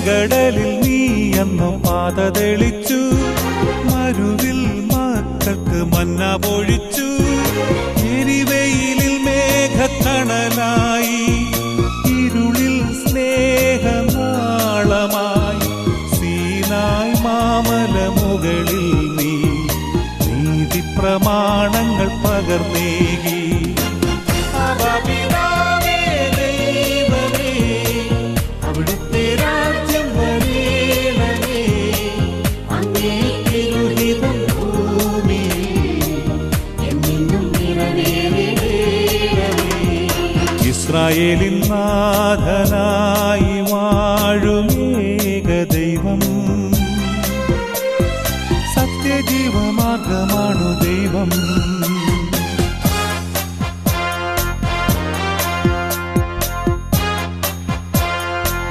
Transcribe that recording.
ചെങ്കടലിൽ നീ അന്നു പാത തെളിച്ചു, മരുവിൽ മക്കൾക്ക് മന്ന പൊഴിച്ചു. എരിവെയിലിൽ മേഘത്തണലായി, ഇരുളിൽ സ്നേഹനാളമായി. സീനായ് മാമലമുകളിൽ നീ നീതി പ്രമാണങ്ങൾ പകർന്നേകി. അവിടുത്തെ രാജ്യം വരേണമേ, അങ്ങേ തിരുഹിതം ഭൂമിയിൽ എന്നെന്നും നിറവേറണമേ. ഇസ്രായേലിൻ നാഥനായ